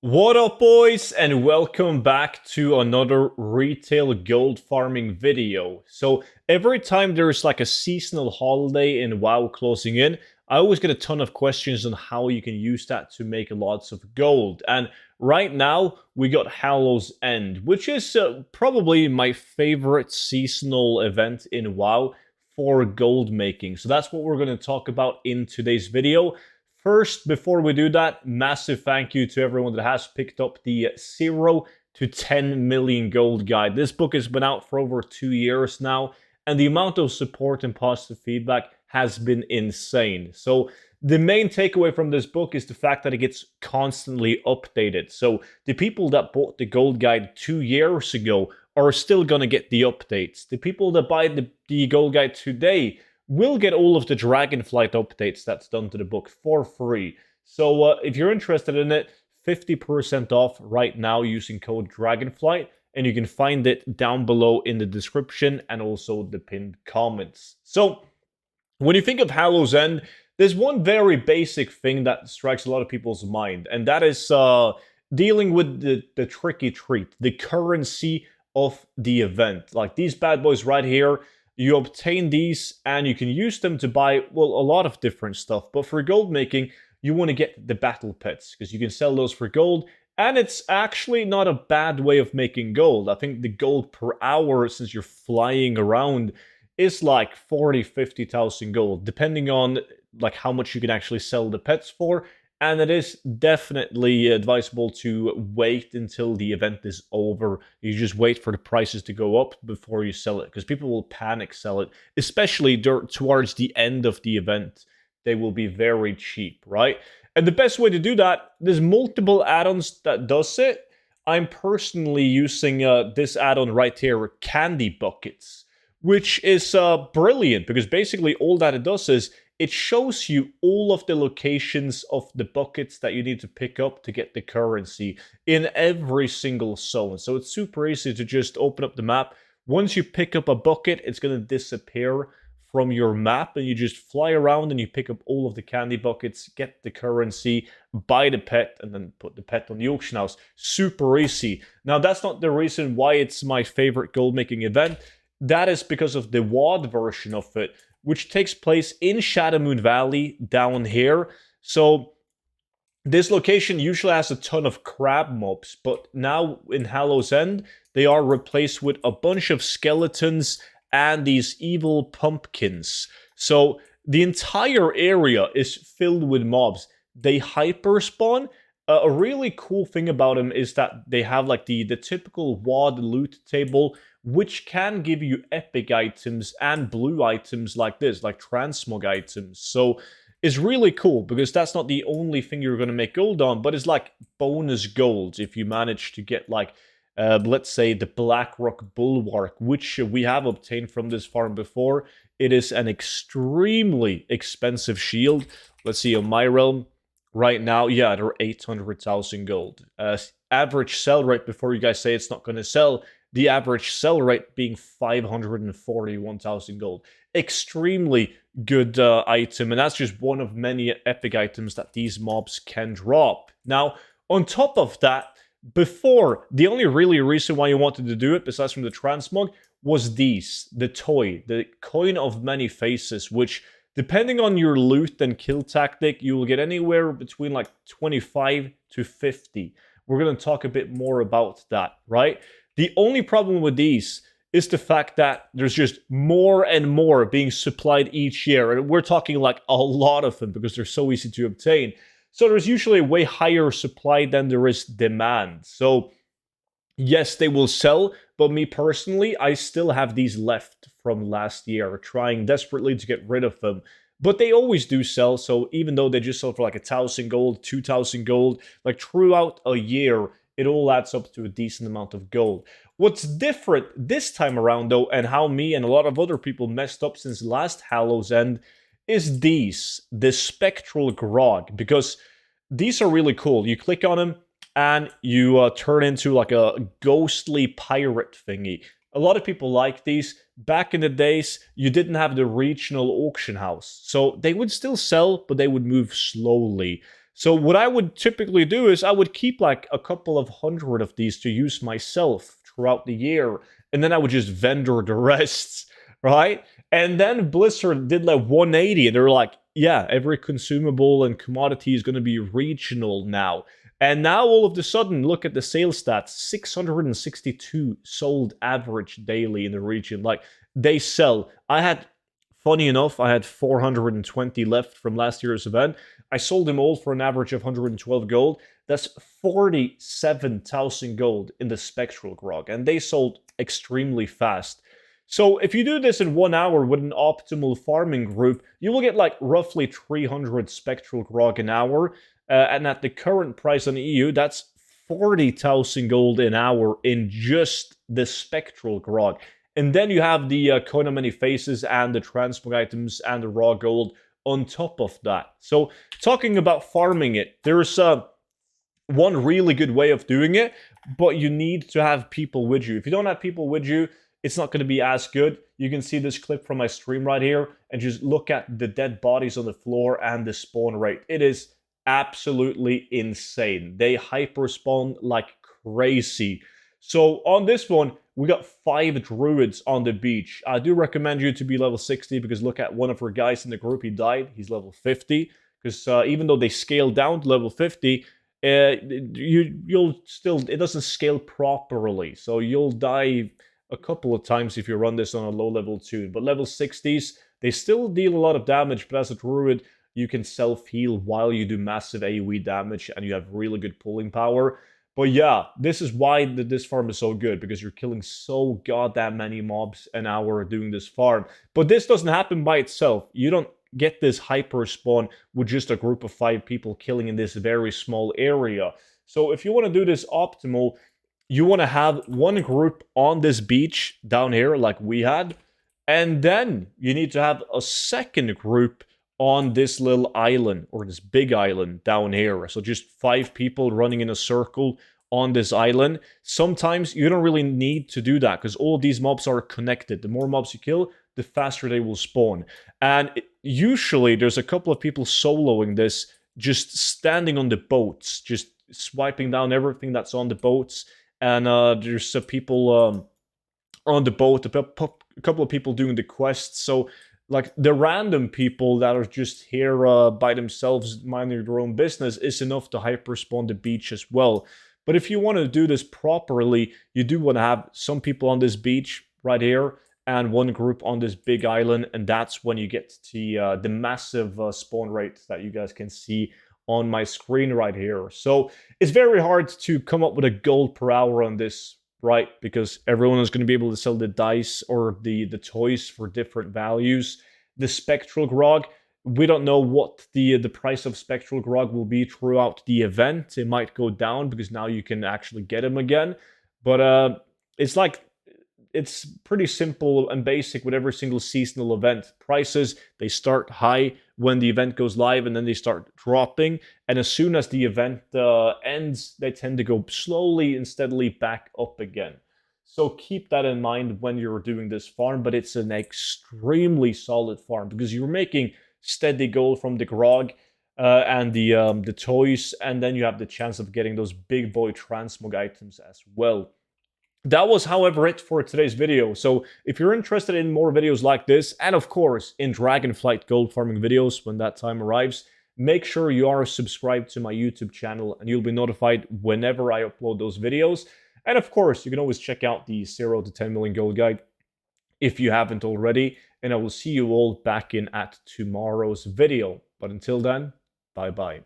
What up, boys, and welcome back to another retail gold farming video. So every time there's like a seasonal holiday in WoW closing in, I always get a ton of questions on how you can use that to make lots of gold. And right now we got Hallow's End, which is probably my favorite seasonal event in WoW for gold making. So that's what we're going to talk about in today's video. First, before we do that, massive thank you to everyone that has picked up the 0 to 10 million gold guide. This book has been out for over 2 years now, and the amount of support and positive feedback has been insane. So the main takeaway from this book is the fact that it gets constantly updated. So the people that bought the gold guide 2 years ago are still going to get the updates. The people that buy the gold guide today will get all of the Dragonflight updates that's done to the book for free. So if you're interested in it, 50% off right now using code Dragonflight, and you can find it down below in the description and also the pinned comments. So when you think of Hallow's End, there's one very basic thing that strikes a lot of people's mind, and that is dealing with the tricky treat, the currency of the event. Like these bad boys right here, you obtain these and you can use them to buy, well, a lot of different stuff. But for gold making, you want to get the battle pets because you can sell those for gold. And it's actually not a bad way of making gold. I think the gold per hour, since you're flying around, is like 40, 50,000 gold, depending on like how much you can actually sell the pets for. And it is definitely advisable to wait until the event is over. You just wait for the prices to go up before you sell it, because people will panic sell it, especially towards the end of the event. They will be very cheap, right? And the best way to do that, there's multiple add-ons that does it. I'm personally using this add-on right here, Candy Buckets, which is brilliant, because basically all that it does is it shows you all of the locations of the buckets that you need to pick up to get the currency in every single zone. So it's super easy to just open up the map. Once you pick up a bucket, it's going to disappear from your map, and you just fly around and you pick up all of the candy buckets, get the currency, buy the pet, and then put the pet on the auction house. Super easy. Now, that's not the reason why it's my favorite gold making event. That is because of the WoD version of it, which takes place in Shadowmoon Valley down here. So this location usually has a ton of crab mobs, but now in Hallow's End, they are replaced with a bunch of skeletons and these evil pumpkins. So the entire area is filled with mobs. They hyper spawn. A really cool thing about them is that they have like the typical WoD loot table, which can give you epic items and blue items like this, like transmog items. So it's really cool, because that's not the only thing you're going to make gold on, but it's like bonus gold if you manage to get like, let's say, the Blackrock Bulwark, which we have obtained from this farm before. It is an extremely expensive shield. Let's see, on my realm, right now, yeah, they're 800,000 gold. Average sell rate, before you guys say it's not going to sell, the average sell rate being 541,000 gold. Extremely good item, and that's just one of many epic items that these mobs can drop. Now, on top of that, before, the only really reason why you wanted to do it, besides from the transmog, was the toy, the Coin of Many Faces, which, depending on your loot and kill tactic, you will get anywhere between like 25 to 50. We're going to talk a bit more about that, right? The only problem with these is the fact that there's just more and more being supplied each year. And we're talking like a lot of them, because they're so easy to obtain. So there's usually a way higher supply than there is demand. So yes, they will sell, but me personally, I still have these left from last year, trying desperately to get rid of them. But they always do sell, so even though they just sell for like 1,000 gold, 2,000 gold, like throughout a year, it all adds up to a decent amount of gold. What's different this time around, though, and how me and a lot of other people messed up since last Hallow's End, is the Spectral Grog, because these are really cool. You click on them, and you turn into like a ghostly pirate thingy. A lot of people like these. Back in the days, you didn't have the regional auction house, so they would still sell, but they would move slowly. So what I would typically do is I would keep like a couple of hundred of these to use myself throughout the year, and then I would just vendor the rest, right? And then Blizzard did like 180, and they're like, yeah, every consumable and commodity is going to be regional now. And now all of a sudden, look at the sales stats: 662 sold average daily in the region. Like, they sell. Funny enough, I had 420 left from last year's event. I sold them all for an average of 112 gold. That's 47,000 gold in the Spectral Grog, and they sold extremely fast. So if you do this in 1 hour with an optimal farming group, you will get like roughly 300 Spectral Grog an hour. And at the current price on the EU, that's 40,000 gold an hour in just the Spectral Grog. And then you have the Coin of Many Faces and the transmog items and the raw gold on top of that. So talking about farming it, there's one really good way of doing it, but you need to have people with you. If you don't have people with you, it's not going to be as good. You can see this clip from my stream right here and just look at the dead bodies on the floor and the spawn rate. It is absolutely insane. They hyper spawn like crazy. So on this one, we got 5 druids on the beach. I do recommend you to be level 60 because look at one of our guys in the group. He died. He's level 50 because even though they scale down to level 50, you'll still, it doesn't scale properly. So you'll die a couple of times if you run this on a low level tune. But level 60s, they still deal a lot of damage, but as a druid, you can self-heal while you do massive AoE damage and you have really good pulling power. But yeah, this is why this farm is so good, because you're killing so goddamn many mobs an hour doing this farm. But this doesn't happen by itself. You don't get this hyper spawn with just a group of 5 people killing in this very small area. So if you want to do this optimal, you want to have one group on this beach down here like we had, and then you need to have a second group on this little island, or this big island down here. So just 5 people running in a circle on this island. Sometimes you don't really need to do that because all of these mobs are connected. The more mobs you kill, the faster they will spawn. And usually there's a couple of people soloing this, just standing on the boats, just swiping down everything that's on the boats. And there's people on the boat, a couple of people doing the quests. So like the random people that are just here by themselves minding their own business is enough to hyperspawn the beach as well. But if you want to do this properly, you do want to have some people on this beach right here and one group on this big island, and that's when you get to the massive spawn rate that you guys can see on my screen right here. So it's very hard to come up with a gold per hour on this, right? Because everyone is going to be able to sell the dice or the toys for different values. The Spectral Grog, we don't know what the price of Spectral Grog will be throughout the event. It might go down because now you can actually get them again. But it's pretty simple and basic with every single seasonal event. Prices, they start high when the event goes live and then they start dropping. And as soon as the event ends, they tend to go slowly and steadily back up again. So keep that in mind when you're doing this farm, but it's an extremely solid farm because you're making steady gold from the grog and the toys, and then you have the chance of getting those big boy transmog items as well. That was, however, it for today's video. So if you're interested in more videos like this, and of course in Dragonflight gold farming videos when that time arrives, make sure you are subscribed to my YouTube channel and you'll be notified whenever I upload those videos. And of course, you can always check out the 0 to 10 million gold guide if you haven't already. And I will see you all back in at tomorrow's video. But until then, bye-bye.